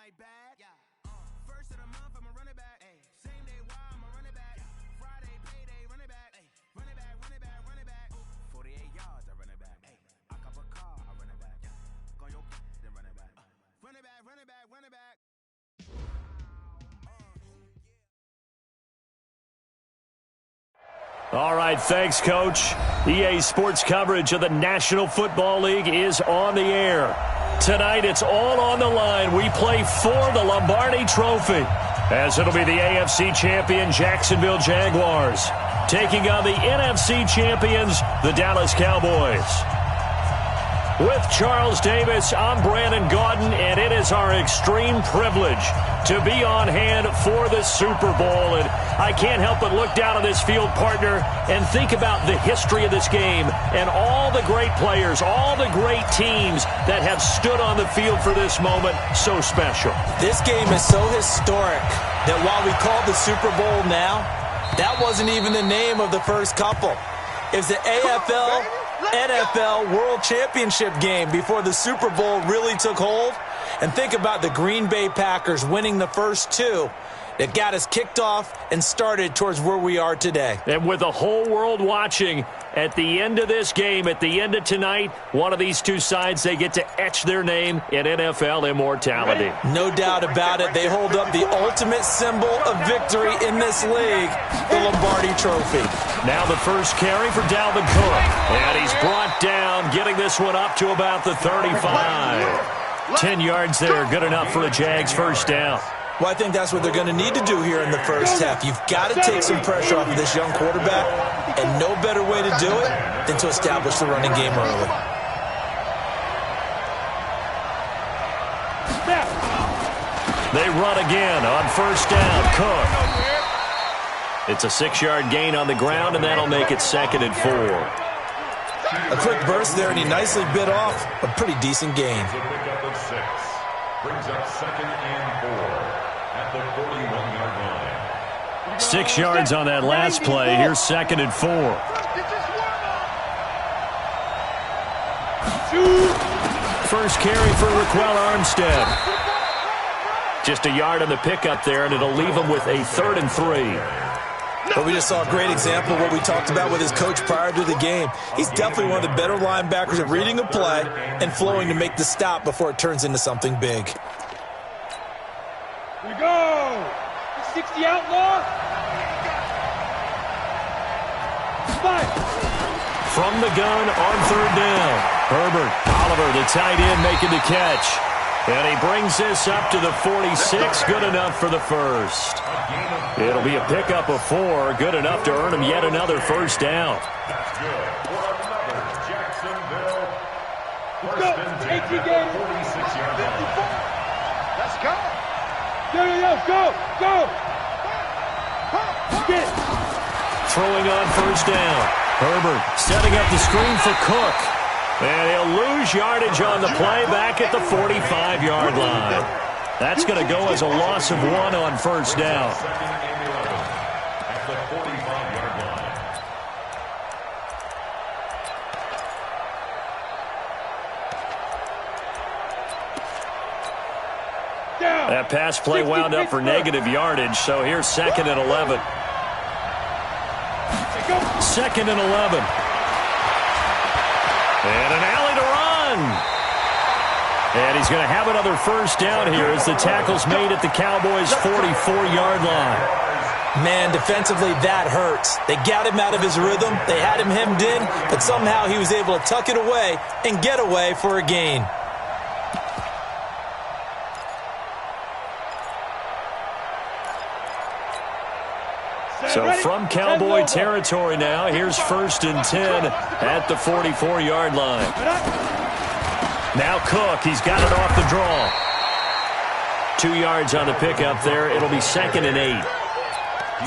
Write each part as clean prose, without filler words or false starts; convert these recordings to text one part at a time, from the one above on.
like bad. First of the month, I'm a running back. Same day, why I'm a running back. Friday, payday, running back. Running back, running back, running back. 48 yards, I run it back. I cop a car, I run it back. Go your then run it back. Run it back, run it back, run it back. All right, thanks, Coach. EA Sports coverage of the National Football League is on the air. Tonight, it's all on the line. We play for the Lombardi Trophy, as it'll be the AFC champion Jacksonville Jaguars taking on the NFC champions, the Dallas Cowboys. With Charles Davis, I'm Brandon Gaudin, and it is our extreme privilege to be on hand for the Super Bowl. And I can't help but look down on this field, partner, and think about the history of this game and all the great players, all the great teams that have stood on the field for this moment. So special. This game is so historic that while we call it the Super Bowl now, that wasn't even the name of the first couple. It's the AFL NFL World Championship game before the Super Bowl really took hold. And think about the Green Bay Packers winning the first two that got us kicked off and started towards where we are today. And with the whole world watching, at the end of this game, at the end of tonight, one of these two sides, they get to etch their name in NFL immortality. No doubt about it. They hold up the ultimate symbol of victory in this league, the Lombardi Trophy. Now the first carry for Dalvin Cook. And he's brought down, getting this one up to about the 35. 10 yards there, good enough for a Jags first down. Well, I think that's what they're going to need to do here in the first half. You've got to take some pressure off of this young quarterback, and no better way to do it than to establish the running game early. They run again on first down. Cook. It's a 6-yard gain on the ground, and that'll make it 2nd and 4. A quick burst there, and he nicely bit off a pretty decent gain. Brings up 2nd and 4 at the 41-yard line. 6 yards on that last play. Here's 2nd and 4. First carry for Raquel Armstead. Just a yard on the pickup there, and it'll leave him with a 3rd and 3. But we just saw a great example of what we talked about with his coach prior to the game. He's definitely one of the better linebackers at reading a play and flowing to make the stop before it turns into something big. Here we go! 60 outlaw! Five! From the gun on 3rd down. Herbert, Oliver, the tight end, making the catch. And he brings this up to the 46, good enough for the first. It'll be a pickup of 4, good enough to earn him yet another first down. That's good for another Jacksonville. First Go! and 10 at the 46-yard line. Let's go! Go! Get it! Throwing on first down. Herbert setting up the screen for Cook. And he'll lose yardage on the play back at the 45-yard line. That's going to go as a loss of 1 on first down. At the 45-yard line. That pass play wound up for negative yardage, so here's 2nd and 11. 2nd and 11. And an alley to run. And he's going to have another first down here as the tackle's made at the Cowboys' 44-yard line. Man, defensively, that hurts. They got him out of his rhythm. They had him hemmed in, but somehow he was able to tuck it away and get away for a gain. So from Cowboy territory now, here's 1st and 10 at the 44-yard line. Now Cook, he's got it off the draw. 2 yards on the pickup there. It'll be 2nd and 8.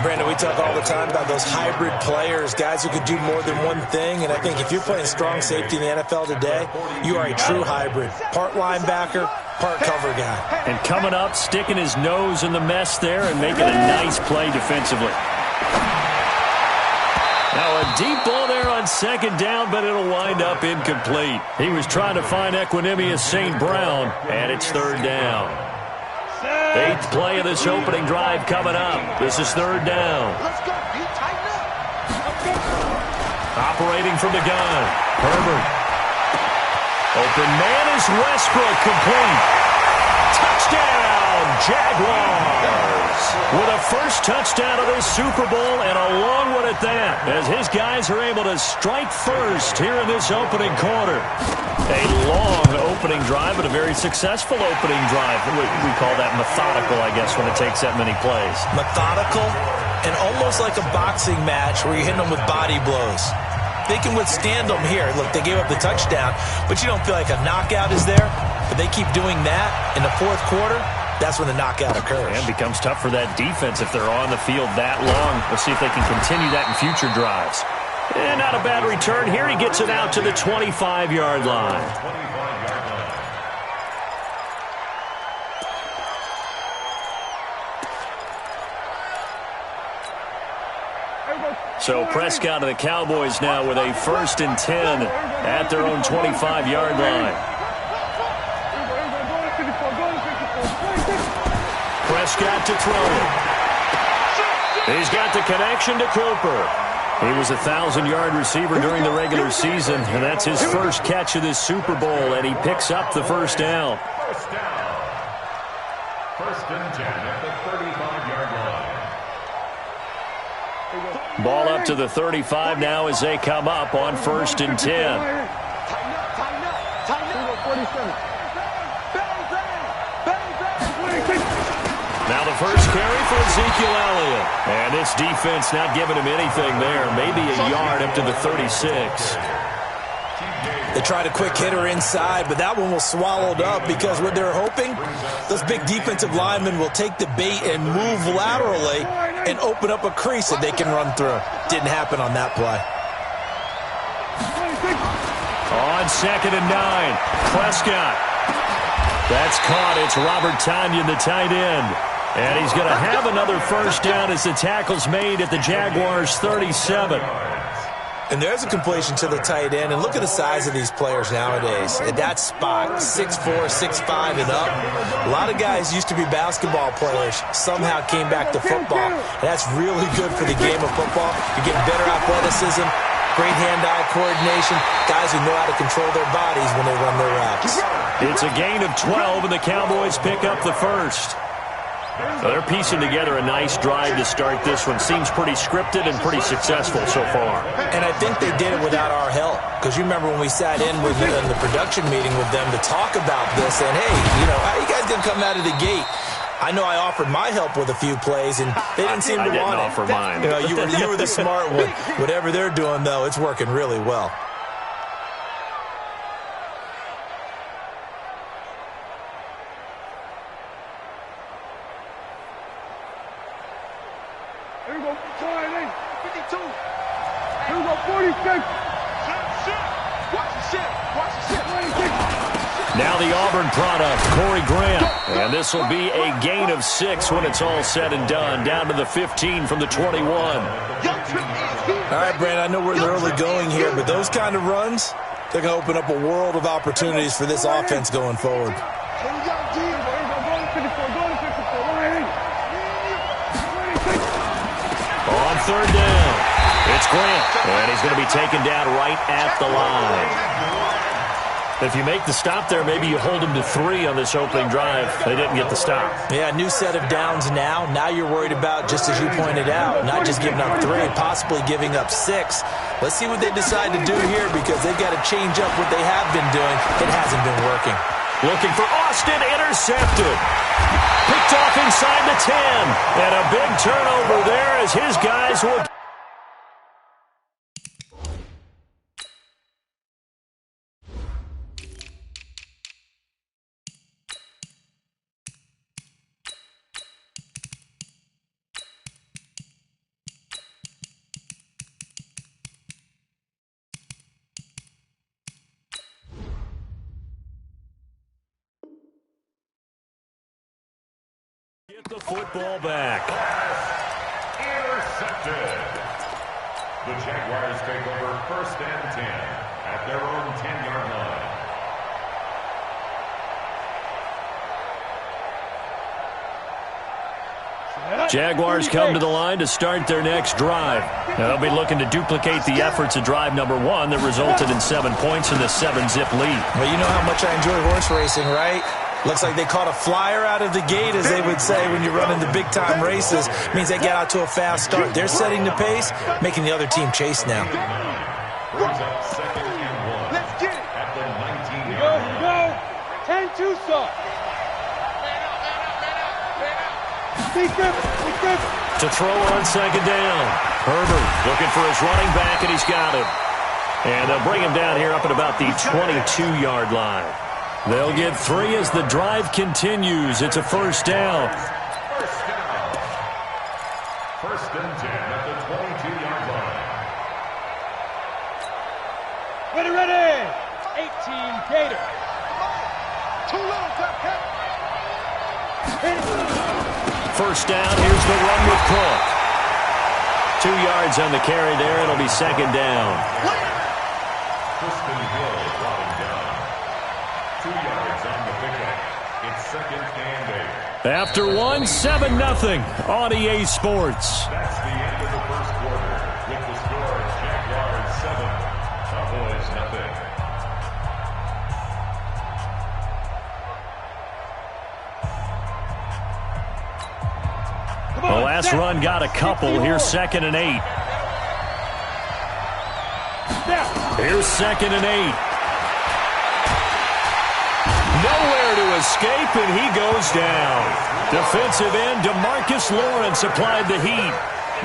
Brandon, we talk all the time about those hybrid players, guys who could do more than one thing. And I think if you're playing strong safety in the NFL today, you are a true hybrid. Part linebacker, part cover guy. And coming up, sticking his nose in the mess there and making a nice play defensively. Now a deep ball there on 2nd down, but it'll wind up incomplete. He was trying to find Equanimous St. Brown, and it's 3rd down. Eighth play of this opening drive coming up. This is third down. Let's go. You tighten up. Operating from the gun. Herbert. Open man is Westbrook, complete. Touchdown, Jaguars. With a first touchdown of this Super Bowl, and a long one at that, as his guys are able to strike first here in this opening quarter. A long opening drive, but a very successful opening drive. We call that methodical, I guess, when it takes that many plays. Methodical and almost like a boxing match where you're hitting them with body blows. They can withstand them here. Look, they gave up the touchdown, but you don't feel like a knockout is there. But they keep doing that in the fourth quarter, that's when the knockout occurs. And it becomes tough for that defense if they're on the field that long. We'll see if they can continue that in future drives. And not a bad return here. He gets it out to the 25-yard line. So Prescott and the Cowboys now with a 1st and 10 at their own 25-yard line. Prescott to throw it. He's got the connection to Cooper. He was a 1,000-yard receiver during the regular season, and that's his first catch of this Super Bowl, and he picks up the first down. First down. 1st and 10 at the 35-yard line. Ball up to the 35 now as they come up on 1st and 10. Tighten up, tighten up, tighten up. 47. Now the first carry for Ezekiel Elliott. And this defense not giving him anything there. Maybe a yard up to the 36. They tried a quick hitter inside, but that one was swallowed up because what they're hoping, those big defensive linemen will take the bait and move laterally and open up a crease that they can run through. Didn't happen on that play. On 2nd and 9, Prescott. That's caught. It's Robert Tonyan, the tight end. And he's going to have another first down as the tackle's made at the Jaguars' 37. And there's a completion to the tight end. And look at the size of these players nowadays. At that spot, 6'4", 6'5", and up. A lot of guys used to be basketball players, somehow came back to football. And that's really good for the game of football. You get better athleticism, great hand-eye coordination, guys who know how to control their bodies when they run their routes. It's a gain of 12, and the Cowboys pick up the first. So they're piecing together a nice drive to start this one. Seems pretty scripted and pretty successful so far. And I think they did it without our help. Because you remember when we sat in with them in the production meeting with them to talk about this, and hey, how are you guys going to come out of the gate? I know I offered my help with a few plays, and they didn't seem to want it. I didn't offer mine. You were the smart one. Whatever they're doing, though, it's working really well. Here we go. 52. Here we go. 46. Watch the shit. Watch the shit. 26. Now the Auburn product, Corey Grant. And this will be a gain of 6 when it's all said and done. Down to the 15 from the 21. All right, Brandon, I know we're early going here, but those kind of runs, they're going to open up a world of opportunities for this offense going forward. Here we go, G. Here we go. Go to 54. Go to 54. On 3rd down, it's Grant. And he's going to be taken down right at the line. If you make the stop there, maybe you hold them to 3 on this opening drive. They didn't get the stop. Yeah, new set of downs now. Now you're worried about, just as you pointed out, not just giving up 3, possibly giving up 6. Let's see what they decide to do here because they've got to change up what they have been doing. It hasn't been working. Looking for Austin, intercepted. Picked off inside the 10. And a big turnover there as his guys will... Get the football back. Intercepted. The Jaguars take over 1st and 10 at their own 10-yard line. Jaguars come to the line to start their next drive. Now, they'll be looking to duplicate the efforts of drive number 1 that resulted in 7 points in the 7-zip lead. Well, you know how much I enjoy horse racing, right? Looks like they caught a flyer out of the gate, as they would say when you're running the big-time races. It means they get out to a fast start. They're setting the pace, making the other team chase now. Brings up second and 1. Let's get it. At the 19 Go, yard go. 10-2 start. To throw on second down. Herbert looking for his running back, and he's got him. And they'll bring him down here up at about the 22-yard line. They'll get 3 as the drive continues. It's a first down. First and 10 at the 22-yard line. Ready. 18 Gator. Too little, Cat. First down, here's the run with Cook. 2 yards on the carry there. It'll be second down. Crispin Hill brought him down. 2 yards on the pickup. It's second and 8. After 1, 7-0 on EA Sports. That's the end of the first quarter. With the score, Jaguars 7, Cowboys nothing. The last run got a couple. Here's second and 8. Here's second and 8. Nowhere to escape, and he goes down. Defensive end DeMarcus Lawrence applied the heat.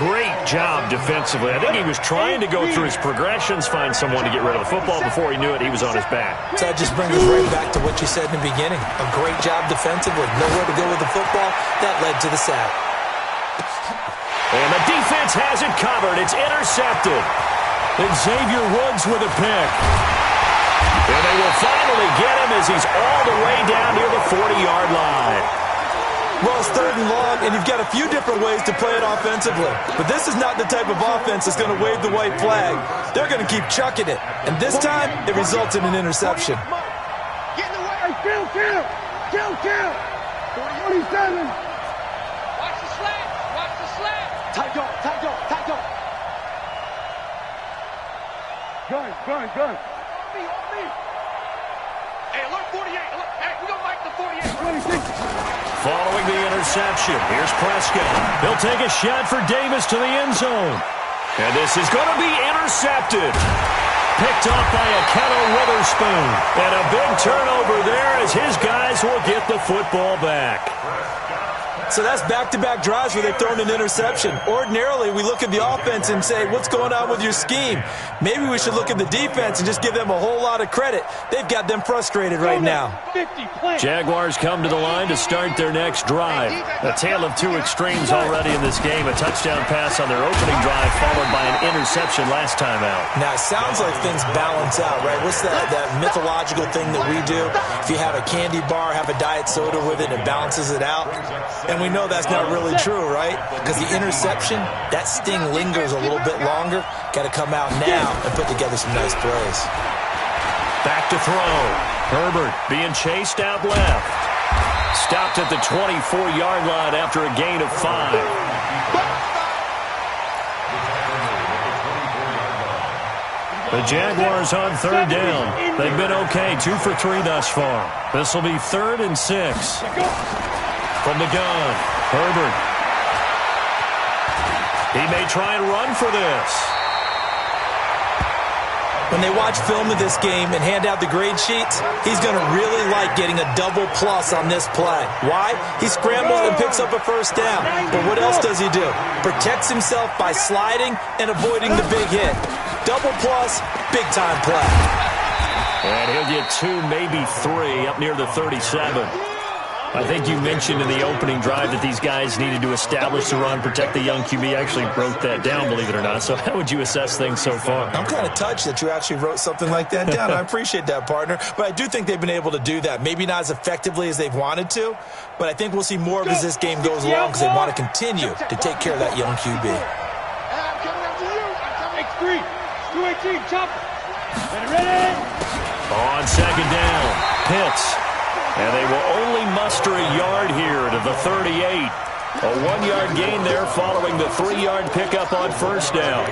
Great job defensively. I think he was trying to go through his progressions, find someone to get rid of the football. Before he knew it, he was on his back. So that just brings us right back to what you said in the beginning. A great job defensively. Nowhere to go with the football. That led to the sack. And the defense has it covered. It's intercepted. And Xavier Woods with a pick. And they will finally get him as he's all the way down near the 40-yard line. Well, it's third and long, and you've got a few different ways to play it offensively. But this is not the type of offense that's going to wave the white flag. They're going to keep chucking it. And this time, it results in an interception. Get in the way. Kill. 47. Watch the slant. Tight dog. Gun. On me. Hey, alert 48. Hey, we don't like the 48. 26. Following the interception, here's Prescott. He'll take a shot for Davis to the end zone. And this is going to be intercepted. Picked off by Akello Witherspoon. And a big turnover there as his guys will get the football back. So that's back-to-back drives where they've thrown an interception. Ordinarily, we look at the offense and say, what's going on with your scheme? Maybe we should look at the defense and just give them a whole lot of credit. They've got them frustrated right now. Jaguars come to the line to start their next drive. A tale of two extremes already in this game. A touchdown pass on their opening drive followed by an interception last time out. Now, it sounds like things balance out, right? What's that mythological thing that we do? If you have a candy bar, have a diet soda with it, it balances it out. And we know that's not really true, right? Because the interception, that sting lingers a little bit longer. Got to come out now and put together some nice plays. Back to throw. Herbert being chased out left. Stopped at the 24-yard line after a gain of 5. The Jaguars on third down. They've been okay, 2 for 3 thus far. This will be 3rd and 6. From the gun, Herbert. He may try and run for this. When they watch film of this game and hand out the grade sheets, he's going to really like getting a double plus on this play. Why? He scrambles and picks up a first down. But what else does he do? Protects himself by sliding and avoiding the big hit. Double plus, big-time play. And he'll get 2, maybe 3 up near the 37. I think you mentioned in the opening drive that these guys needed to establish the run, protect the young QB. I actually wrote that down, believe it or not. So how would you assess things so far? I'm kind of touched that you actually wrote something like that down. I appreciate that, partner. But I do think they've been able to do that. Maybe not as effectively as they've wanted to, but I think we'll see more of it as this game goes along because they want to continue to take care of that young QB. I'm coming up to you. I'm coming. X3. 218. Chopper. Ready? On second down, Pitts. And they will only muster a yard here to the 38. A 1-yard gain there following the 3-yard pickup on first down.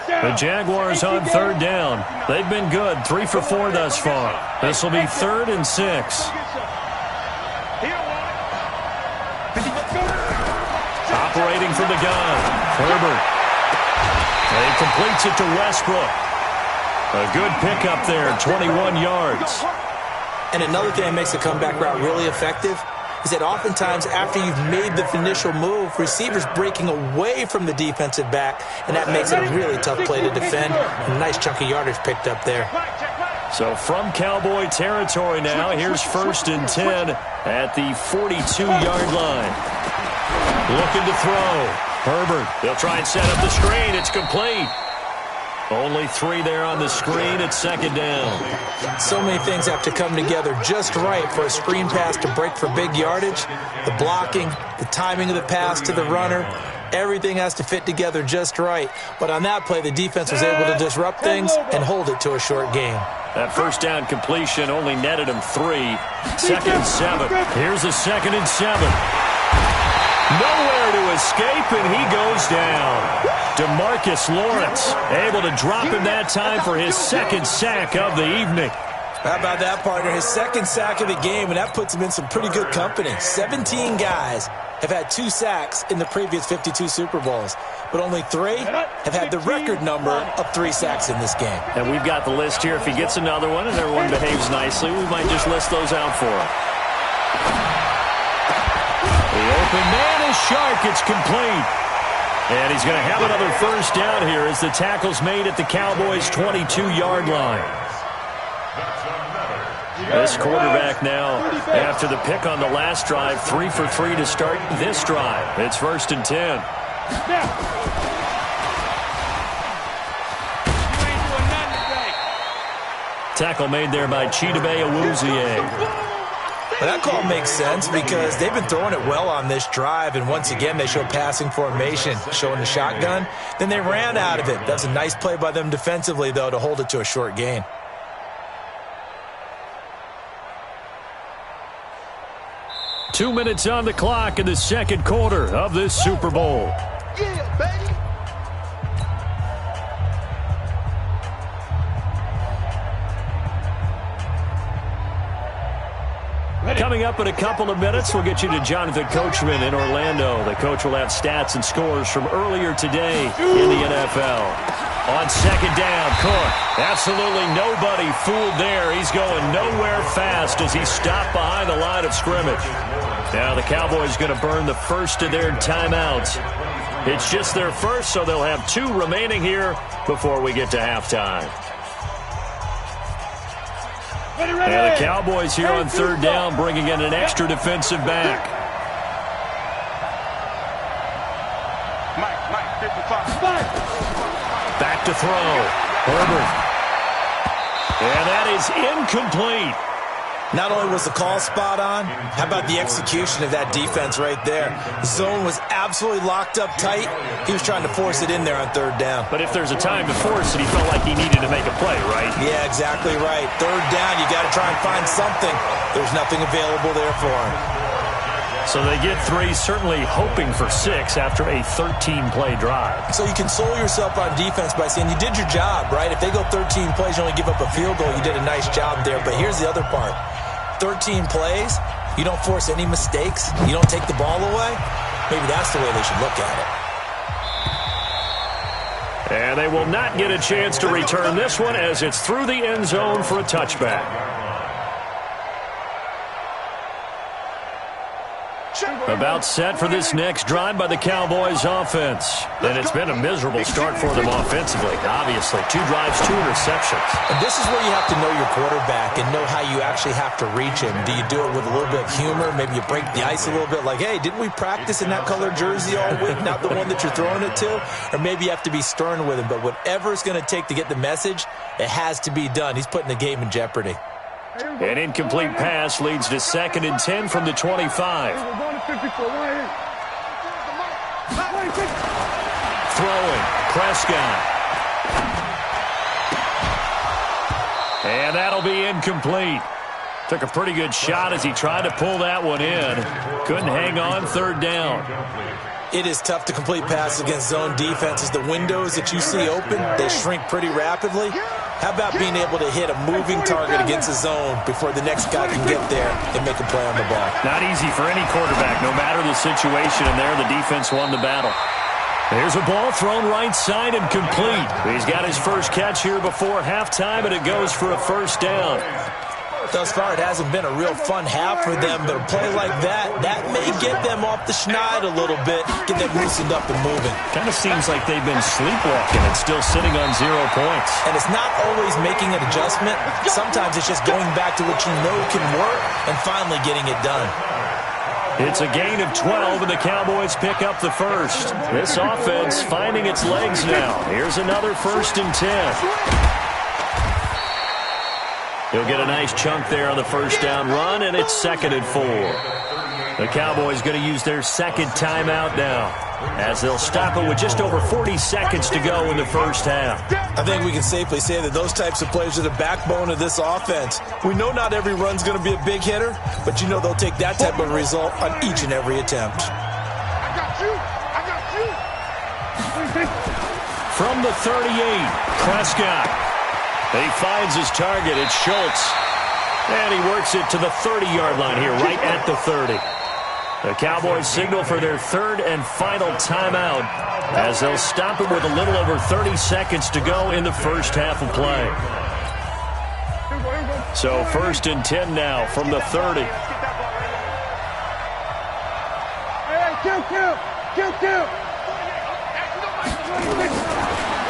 The Jaguars on third down. They've been good, 3 for 4 thus far. This will be 3rd and 6. Operating from the gun, Herbert. He completes it to Westbrook. A good pickup there, 21 yards. And another thing that makes the comeback route really effective is that oftentimes after you've made the initial move, receivers breaking away from the defensive back, and that makes it a really tough play to defend. A nice chunk of yardage picked up there. So from Cowboy territory now, here's 1st and 10 at the 42-yard line. Looking to throw. Herbert, they'll try and set up the screen. It's complete. Only 3 there on the screen at 2nd down. So many things have to come together just right for a screen pass to break for big yardage. The blocking, the timing of the pass to the runner, everything has to fit together just right. But on that play, the defense was able to disrupt things and hold it to a short gain. That first down completion only netted him 3. 2nd and 7. Here's a 2nd and 7. Nowhere to escape, and he goes down. DeMarcus Lawrence able to drop him that time for his 2nd sack of the evening. How about that, partner? His 2nd sack of the game, and that puts him in some pretty good company. 17 guys have had 2 sacks in the previous 52 Super Bowls, but only 3 have had the record number of 3 sacks in this game. And we've got the list here. If he gets another one and everyone behaves nicely, we might just list those out for him. The open man is Shark. It's complete. And he's going to have another first down here as the tackle's made at the Cowboys' 22-yard line. This quarterback now, after the pick on the last drive, 3 for 3 to start this drive. It's 1st and 10. Tackle made there by Chidobe Awuzie. Well, that call makes sense because they've been throwing it well on this drive, and once again they show passing formation, showing the shotgun. Then they ran out of it. That's a nice play by them defensively, though, to hold it to a short gain. Two minutes on the clock in the 2nd quarter of this Super Bowl. Yeah, baby. Coming up in a couple of minutes, we'll get you to Jonathan Coachman in Orlando. The coach will have stats and scores from earlier today in the NFL. On 2nd down, Cook. Absolutely nobody fooled there. He's going nowhere fast as he stopped behind the line of scrimmage. Now the Cowboys going to burn the first of their timeouts. It's just their first, so they'll have 2 remaining here before we get to halftime. And the Cowboys here on 3rd down, bringing in an extra defensive back. Mike, 55. Back to throw. Herbert. And that is incomplete. Not only was the call spot on, how about the execution of that defense right there? The zone was absolutely locked up tight. He was trying to force it in there on 3rd down. But if there's a time to force it, he felt like he needed to make a play, right? Yeah, exactly right. 3rd down, you got to try and find something. There's nothing available there for him. So they get 3, certainly hoping for 6 after a 13-play drive. So you console yourself on defense by saying you did your job, right? If they go 13 plays, you only give up a field goal, you did a nice job there. But here's the other part. 13 plays, you don't force any mistakes, you don't take the ball away. Maybe that's the way they should look at it. And they will not get a chance to return this one as it's through the end zone for a touchback. About set for this next drive by the Cowboys offense. And it's been a miserable start for them offensively. Obviously, 2 drives, 2 interceptions. And this is where you have to know your quarterback and know how you actually have to reach him. Do you do it with a little bit of humor? Maybe you break the ice a little bit like, hey, didn't we practice in that color jersey all week, not the one that you're throwing it to? Or maybe you have to be stern with him. But whatever it's going to take to get the message, it has to be done. He's putting the game in jeopardy. An incomplete pass leads to 2nd and 10 from the 25. Throwing, Prescott. And that'll be incomplete. Took a pretty good shot as he tried to pull that one in. Couldn't hang on third down. It is tough to complete passes against zone defenses. The windows that you see open, they shrink pretty rapidly. How about being able to hit a moving target against a zone before the next guy can get there and make a play on the ball? Not easy for any quarterback, no matter the situation, and there the defense won the battle. There's a ball thrown right side and complete. He's got his first catch here before halftime, and it goes for a first down. Thus far, it hasn't been a real fun half for them, but a play like that may get them off the schneid a little bit, get them loosened up and moving. Kind of seems like they've been sleepwalking and still sitting on 0 points. And it's not always making an adjustment. Sometimes it's just going back to what you know can work and finally getting it done. It's a gain of 12, and the Cowboys pick up the first. This offense finding its legs now. Here's another 1st and 10. He'll get a nice chunk there on the first down run, and it's 2nd and 4. The Cowboys going to use their second timeout now, as they'll stop it with just over 40 seconds to go in the first half. I think we can safely say that those types of plays are the backbone of this offense. We know not every run's going to be a big hitter, but you know they'll take that type of result on each and every attempt. I got you. From the 38, Prescott. He finds his target. It's Schultz. And he works it to the 30-yard line here, right at the 30. The Cowboys signal for their third and final timeout as they'll stop it with a little over 30 seconds to go in the first half of play. So 1st and 10 now from the 30.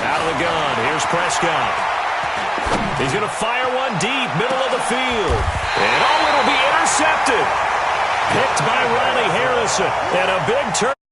Out of the gun. Here's Prescott. He's going to fire one deep, middle of the field. And it'll be intercepted. Picked by Riley Harrison. And a big turn.